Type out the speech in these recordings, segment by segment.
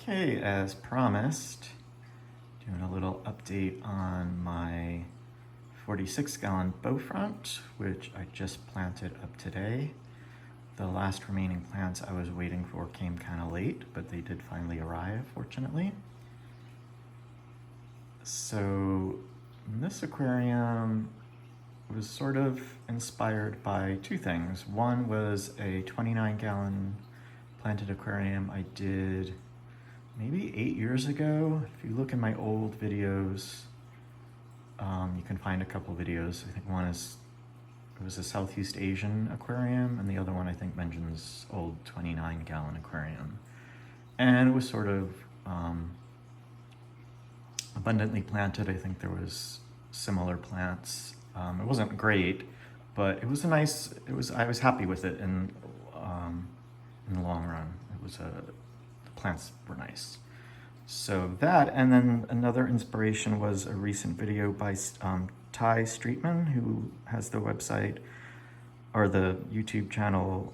Okay, as promised, doing a little update on my 46-gallon bow front, which I just planted up today. The last remaining plants I was waiting for came kind of late, but they did finally arrive, fortunately. So this aquarium was sort of inspired by two things. One was a 29-gallon planted aquarium I did maybe 8 years ago. If you look in my old videos, you can find a couple videos. I think one is, it was a Southeast Asian aquarium, and the other one I think mentions old 29-gallon aquarium. And it was sort of abundantly planted. I think there was similar plants. It wasn't great, but it was a nice, I was happy with it in the long run. It was the plants were nice. So that, and then another inspiration was a recent video by Ty Streetman, who has the website, or the YouTube channel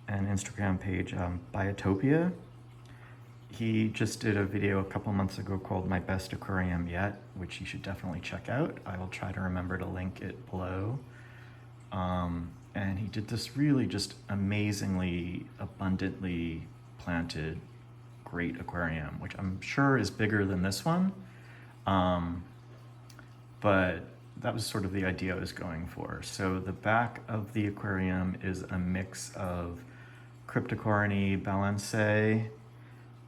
and Instagram page, Biotopia. He just did a video a couple months ago called My Best Aquarium Yet, which you should definitely check out. I will try to remember to link it below. And he did this really just amazingly, abundantly planted, great aquarium, which I'm sure is bigger than this one. But that was sort of the idea I was going for. So the back of the aquarium is a mix of Cryptocoryne balansae,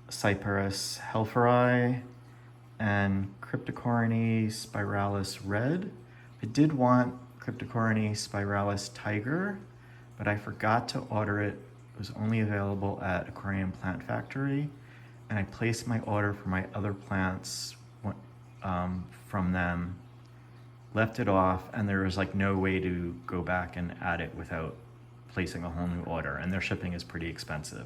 Cyperus helferi, and Cryptocoryne spiralis red. I did want Cryptocoryne spiralis tiger, but I forgot to order it. It was only available at Aquarium Plant Factory, and I placed my order for my other plants from them, left it off, and there was like no way to go back and add it without placing a whole new order, and their shipping is pretty expensive.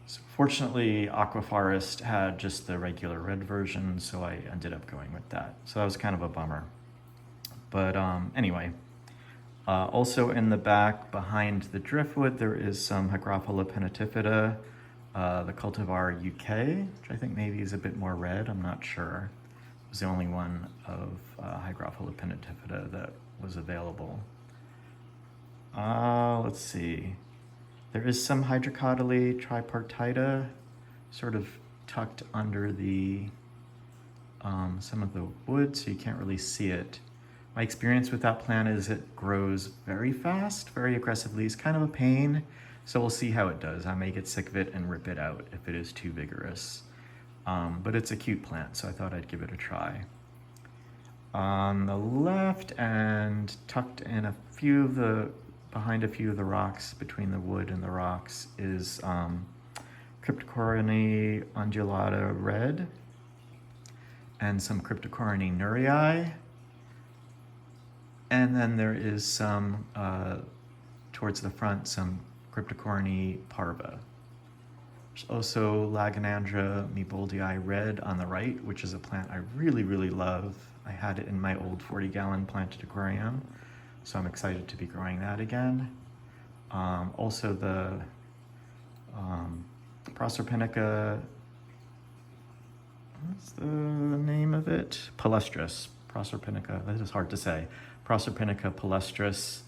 So fortunately, Aquaforest had just the regular red version, so I ended up going with that. So that was kind of a bummer. But anyway, also in the back behind the driftwood, there is some Hygrophilla pinatifida, the cultivar UK, which I think maybe is a bit more red, I'm not sure. It was the only one of Hygrophilla pinatifida that was available. Let's see. There is some Hydrocotyle tripartita sort of tucked under the some of the wood, so you can't really see it. My experience with that plant is it grows very fast, very aggressively. It's kind of a pain, so we'll see how it does. I may get sick of it and rip it out if it is too vigorous. But it's a cute plant, so I thought I'd give it a try. On the left and tucked in behind a few of the rocks, between the wood and the rocks, is Cryptocoryne undulata red and some Cryptocoryne nurii. And then there is some, towards the front, some Cryptocoryne parva. There's also Lagenandra meeboldii red on the right, which is a plant I really, really love. I had it in my old 40-gallon planted aquarium, so I'm excited to be growing that again. Also the Proserpinica, what's the name of it? Palustris. Proserpinica, that is hard to say. Proserpinica palustris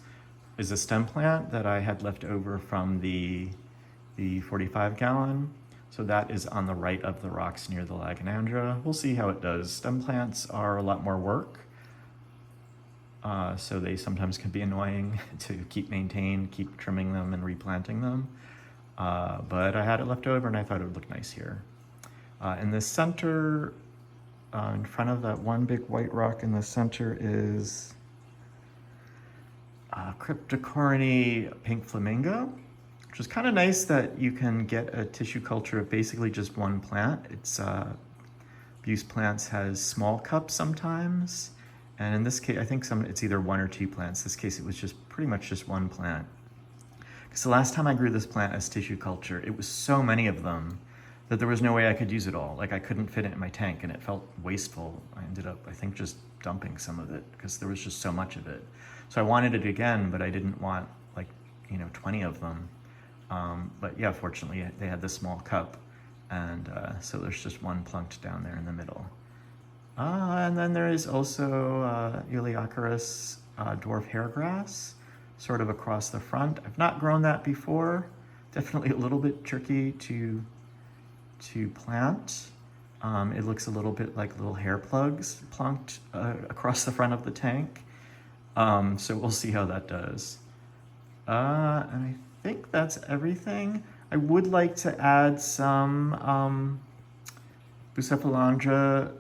is a stem plant that I had left over from the 45-gallon. So that is on the right of the rocks near the Lagenandra. We'll see how it does. Stem plants are a lot more work. So they sometimes can be annoying to keep maintained, keep trimming them and replanting them. But I had it left over and I thought it would look nice here. In the center, in front of that one big white rock in the center is Cryptocoryne pink flamingo, which is kind of nice that you can get a tissue culture of basically just one plant. It's Buse Plants has small cups sometimes, and in this case, I think it's either one or two plants. This case, it was just pretty much just one plant. Because the last time I grew this plant as tissue culture, it was so many of them that there was no way I could use it all. Like I couldn't fit it in my tank and it felt wasteful. I ended up, I think, just dumping some of it because there was just so much of it. So I wanted it again, but I didn't want like, 20 of them. But yeah, fortunately they had this small cup And so there's just one plunked down there in the middle. And then there is also Eleocharis dwarf hairgrass, sort of across the front. I've not grown that before. Definitely a little bit tricky to plant. It looks a little bit like little hair plugs plunked across the front of the tank. So we'll see how that does. And I think that's everything. I would like to add some Bucephalandra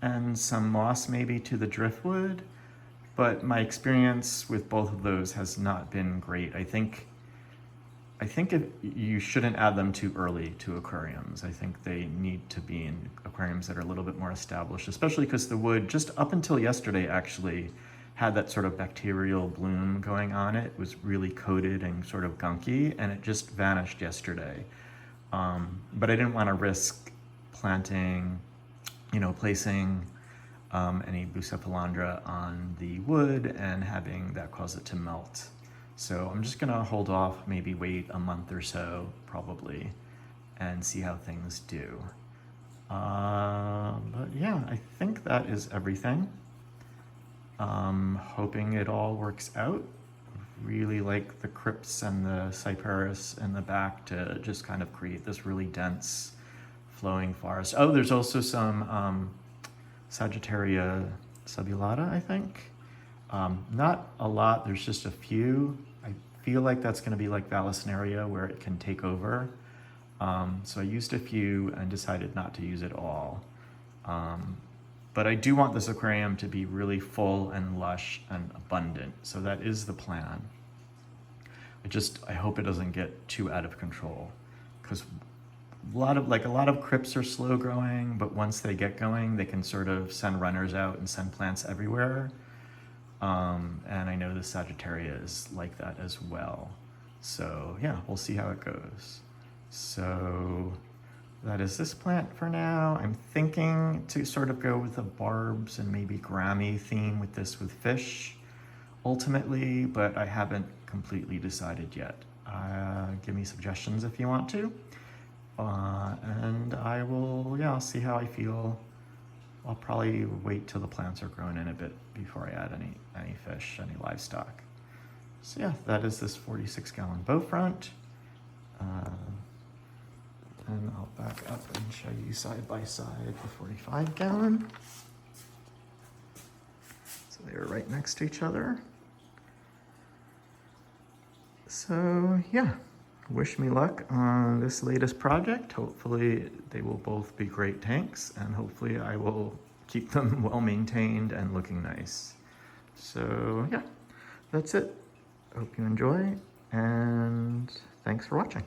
and some moss maybe to the driftwood, but my experience with both of those has not been great. I think you shouldn't add them too early to aquariums. I think they need to be in aquariums that are a little bit more established, especially because the wood, just up until yesterday actually, had that sort of bacterial bloom going on it. It was really coated and sort of gunky, and it just vanished yesterday. But I didn't want to risk planting, placing any Bucephalandra on the wood and having that cause it to melt. So I'm just gonna hold off, maybe wait a month or so, probably, and see how things do. But yeah, I think that is everything. Hoping it all works out. Really like the crypts and the Cyperus in the back to just kind of create this really dense flowing forest. Oh, there's also some Sagittaria subulata, I think. Not a lot, there's just a few. I feel like that's gonna be like balansae where it can take over. So I used a few and decided not to use it all. But I do want this aquarium to be really full and lush and abundant. So that is the plan. I hope it doesn't get too out of control, because a lot of crypts are slow growing, but once they get going, they can sort of send runners out and send plants everywhere. And I know the Sagittaria is like that as well. So yeah, we'll see how it goes. So that is this plant for now. I'm thinking to sort of go with a barbs and maybe Grammy theme with this with fish ultimately, but I haven't completely decided yet. Give me suggestions if you want to. And I will, I'll see how I feel. I'll probably wait till the plants are grown in a bit before I add any fish, any livestock. So yeah, that is this 46-gallon bow front. And I'll back up and show you side by side the 45-gallon. So they are right next to each other. So yeah, wish me luck on this latest project. Hopefully they will both be great tanks, and hopefully I will keep them well maintained and looking nice. So yeah, that's it. Hope you enjoy, and thanks for watching.